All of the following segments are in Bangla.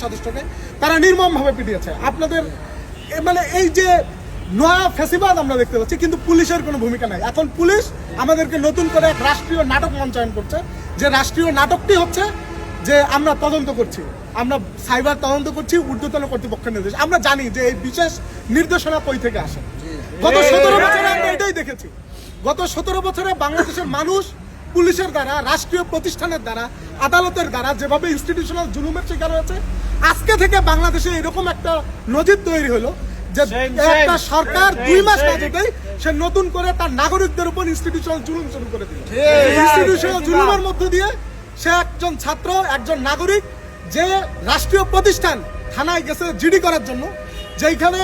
সদস্যকে তারা নির্মমভাবে পিটিয়েছে। আপনাদের মানে এই যে নয়া ফেসিবাদ আমরা দেখতে পাচ্ছি, কিন্তু পুলিশের কোনো ভূমিকা নাই। এখন পুলিশ আমাদেরকে নতুন করে এক রাষ্ট্রীয় নাটক মঞ্চায়ন করছে, যে রাষ্ট্রীয় নাটকটি হচ্ছে যে আমরা তদন্ত করছি, আমরা সাইবার তদন্ত করছি ঊর্ধ্বতন কর্তৃপক্ষের নির্দেশ। আমরা জানি যে এই বিশেষ নির্দেশনা কই থেকে আসে। গত 17 বছরে আমরা এটাই দেখেছি। গত 17 বছরে বাংলাদেশের মানুষ পুলিশের দ্বারা, রাষ্ট্রীয় প্রতিষ্ঠানের দ্বারা, আদালতের দ্বারা যেভাবে ইনস্টিটিউশনাল জুলুমের শিকার হয়েছে, আজকে থেকে বাংলাদেশে এরকম একটা নজির তৈরি হলো যে একটা সরকার 2 মাস বাজেটেই সে নতুন করে তার নাগরিকদের উপর ইনস্টিটিউশনাল জুলুম শুরু করে দিল। ইনস্টিটিউশনাল জুলুমের মধ্য দিয়ে সে একজন ছাত্র, একজন নাগরিক, যে রাষ্ট্রীয় প্রতিষ্ঠান থানায় গেছে জিডি করার জন্য, যেখানে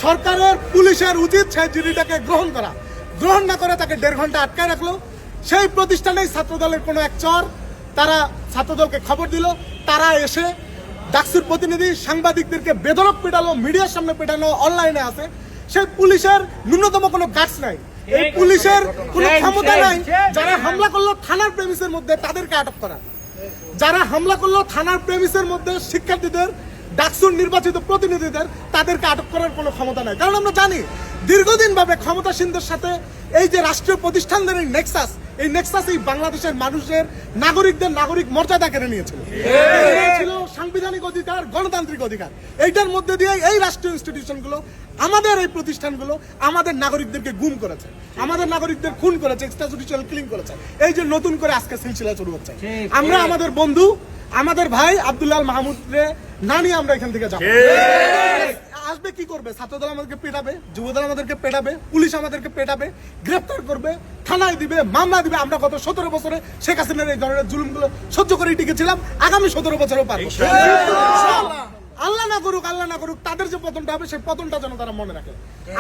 সরকারের পুলিশের উচিত সেই জিডিটাকে গ্রহণ করা, গ্রহণ না করে তাকে 1.5 ঘন্টা আটকায় রাখলো। সেই প্রতিষ্ঠানেই ছাত্রদলের কোনো এক চর তারা ছাত্রদলকে খবর দিল, তারা এসে ডাকসুর প্রতিনিধি সাংবাদিকদেরকে বেধড়ক পেটালো, মিডিয়ার সামনে পেটানো, অনলাইনে আছে। সেই পুলিশের ন্যূনতম কোনো গাছ নাই, এই পুলিশের কোনো ক্ষমতা নাই যারা হামলা করলো থানার প্রেমিসের মধ্যে তাদেরকে আটক করা, যারা হামলা করলো থানার প্রেমিসের মধ্যে শিক্ষার্থীদের, ডাকসুর নির্বাচিত প্রতিনিধিদের, তাদেরকে আটক করার কোনো ক্ষমতা নাই। কারণ আমরা জানি দীর্ঘদিন ভাবে ক্ষমতাসীনদের সাথে এই যে রাষ্ট্রীয় প্রতিষ্ঠানদের এই নেক্সাস এই বাংলাদেশের মানুষের, নাগরিকদের নাগরিক মর্যাদা কেড়ে নিয়েছিল। ছিল সাংবিধানিক অধিকার, গণতান্ত্রিক অধিকার। এইটার মধ্যে দিয়ে এই রাষ্ট্রীয় ইনস্টিটিউশনগুলো, আমাদের এই প্রতিষ্ঠানগুলো আমাদের নাগরিকদেরকে গুম করেছে, আমাদের নাগরিকদের খুন করেছে, এক্সট্রাজুডিশিয়াল কিলিং করেছে। এই যে নতুন করে আজকে সিলসিলা শুরু হচ্ছে, আমরা আমাদের বন্ধু, আমাদের ভাই আব্দুল্লাহ মাহমুদরে না নিয়ে আমরা এখান থেকে যাবো। আসবে কি করবে? ছাত্রদল আমাদেরকে পেটাবে, যুবদল আমাদেরকে পেটাবে, পুলিশ আমাদেরকে পেটাবে, গ্রেফতার করবে, থানায় দিবে, মামলা দিবে। আমরা গত 17 বছরে শেখ হাসিনার এই ধরনের জুলুমগুলো সহ্য করেই টিকেছিলাম, আগামী 17 বছরও পারবো। আল্লাহ না করুক তাদের যে পতনটা হবে, সেই পতনটা যেন তারা মনে রাখে।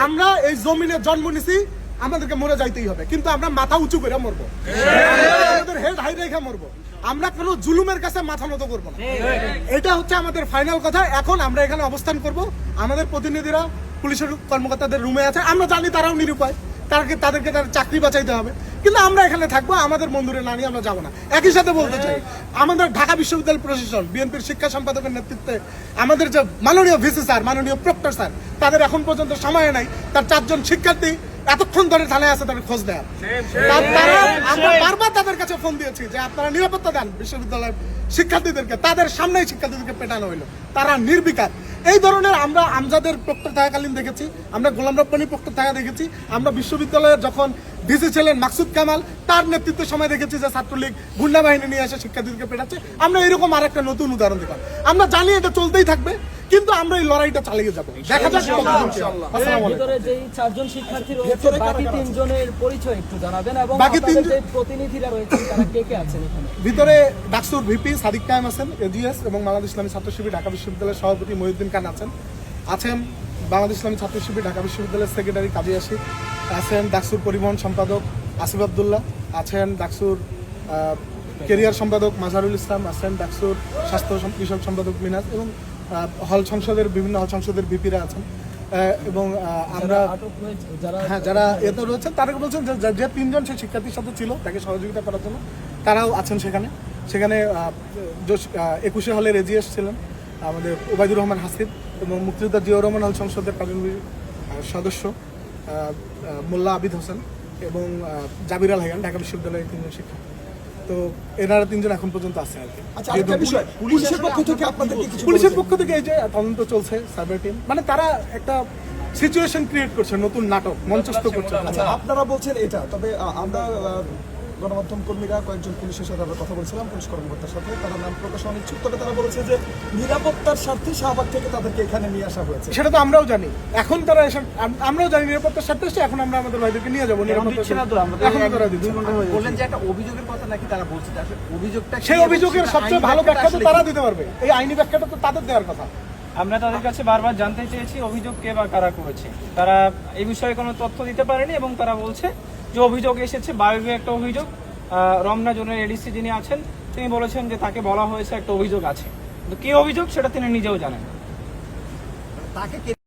আমরা এই জমিনে জন্ম নিছি, আমাদেরকে মরে যাইতেই হবে, কিন্তু আমরা মাথা উঁচু করে মরবো, আমাদের হেড হাই রেখে মরবো। আমরা কোনো জুলুমের কাছে মাথা নত করবো না। এটা হচ্ছে আমাদের ফাইনাল কথা। এখন আমরা এখানে অবস্থান করব, আমাদের প্রতিনিধিরা পুলিশের কর্মকর্তাদের রুমে আছে, আমরা জানি তারাও নিরুপায়, তাদেরকে তার চাকরি বাঁচাইতে হবে, কিন্তু আমরা এখানে থাকবো, আমাদের বন্ধুরে না নিয়ে আমরা যাবো না। একই সাথে বলতে চাই, আমাদের ঢাকা বিশ্ববিদ্যালয় প্রশাসন, বিএনপির শিক্ষা সম্পাদকের নেতৃত্বে আমাদের যে মাননীয় ভিসি স্যার, মাননীয় প্রক্টর স্যার, তাদের এখন পর্যন্ত সময় নাই তার 4 জন শিক্ষার্থী এতক্ষণ ধরে থানায় আছে তাদের খোঁজ দেয়। আমরা বারবার তাদের কাছে ফোন দিয়েছি যে আপনারা নিরাপত্তা দেন বিশ্ববিদ্যালয়ের শিক্ষার্থীদেরকে, তাদের সামনেই শিক্ষার্থীদেরকে পেটানো হইলো, তারা নির্বিকার। এই ধরনের আমরা আমজাদের প্রক্টর থাকাকালীন দেখেছি, আমরা গোলাম রব্বানী প্রক্টর থাকা দেখেছি, আমরা বিশ্ববিদ্যালয়ের যখন ভিসি ছিলেন মাকসুদ কামাল, তার নেতৃত্বের সময় দেখেছি যে ছাত্রলীগ গুন্ডা বাহিনী নিয়ে এসে শিক্ষার্থীদেরকে পেটাচ্ছে। আমরা এরকম আর একটা নতুন উদাহরণ দিলাম। আমরা জানি এটা চলতেই থাকবে, কিন্তু আমরা এই লড়াইটা চালিয়ে যাবো। দেখা যাক। ভিতরে যে 4 জন শিক্ষার্থী রয়েছে, বাকি 3 জনের পরিচয় একটু জানাবেন, এবং বাকি 3 জন প্রতিনিধিরা রয়েছে তারা কে কে আছেন এখানে? ভিতরে ডাকসুর ভিপি সাদিক কায়েম আছেন, এজিএস এবং বাংলাদেশ ইসলামী ছাত্র শিবির ঢাকা বিশ্ববিদ্যালয়ের সভাপতি মহিউদ্দিন খান আছেন বাংলাদেশ ইসলামী ছাত্র শিবির ঢাকা বিশ্ববিদ্যালয়ের সেক্রেটারি কাজী আশিক আছেন, ডাকসুর পরিবহন সম্পাদক আসিফ আব্দুল্লাহ আছেন, ডাকসুর কেরিয়ার সম্পাদক মাজহারুল ইসলাম আছেন, ডাকসুর স্বাস্থ্য বিষয়ক সম্পাদক মিনাজ, এবং হল সংসদের বিভিন্ন হল সংসদের ভিপিরা আছেন। এবং আমরা যারা এতে রয়েছেন তারা বলছেন যে 3 জন সেই শিক্ষার্থীর সাথে ছিল তাকে সহযোগিতা করার জন্য, তারাও আছেন সেখানে। 21 হলের এজিএস ছিলেন আমাদের ওবায়দুর রহমান হাসিব, এবং মুক্তিযোদ্ধা জিয়াউর রহমান হল সংসদের কার্যনির্বাহী সদস্য মোল্লা আবিদ হোসেন, এবং জাবির আল হায়ান ঢাকা বিশ্ববিদ্যালয়ের 3 জন শিক্ষক। তো এনারা 3 জন এখন পর্যন্ত আছে আর কি। পুলিশের পক্ষ থেকে এই যে তদন্ত চলছে, সাইবার টিম, মানে তারা একটা সিচুয়েশন ক্রিয়েট করছে, নতুন নাটক মঞ্চস্থ করছে। আপনারা বলছেন এটা, তবে আমরা গণমাধ্যম কর্মীরা কয়েকজন পুলিশের সাথে আমরা কথা বলছিলাম, পুলিশ কর্মকর্তার সাথে, তারা নাম প্রকাশ অনিচ্ছুক, তবে তারা বলেছে যে নিরাপত্তার স্বার্থে শাহবাগ থেকে তাদেরকে এখানে নিয়ে আসা হয়েছে। সেটা তো আমরাও জানি, এখন তারা আমরাও জানি নিরাপত্তার স্বার্থে এসে, এখন আমরা আমাদের ভাইদেরকে নিয়ে যাবো। বললেন যে একটা অভিযোগের কথা নাকি তারা বলছে, অভিযোগটা সেই অভিযোগের সবচেয়ে ভালো ব্যাখ্যা তো তারা দিতে পারবে, এই আইনি ব্যাখ্যাটা তো তাদের দেওয়ার কথা। আমরা তাদের কাছে বারবার জানতে চেয়েছি অভিযোগ কে বা কারা করেছে, তারা এই বিষয়ে কোনো তথ্য দিতে পারেনি, এবং তারা বলছে যে অভিযোগ এসেছে বায়ুবে একটা অভিযোগ, রমনা জোনের এডিসি যিনি আছেন তিনি বলেছেন যে তাকে বলা হয়েছে একটা অভিযোগ আছে, কিন্তু কি অভিযোগ সেটা তিনি নিজেও জানেন।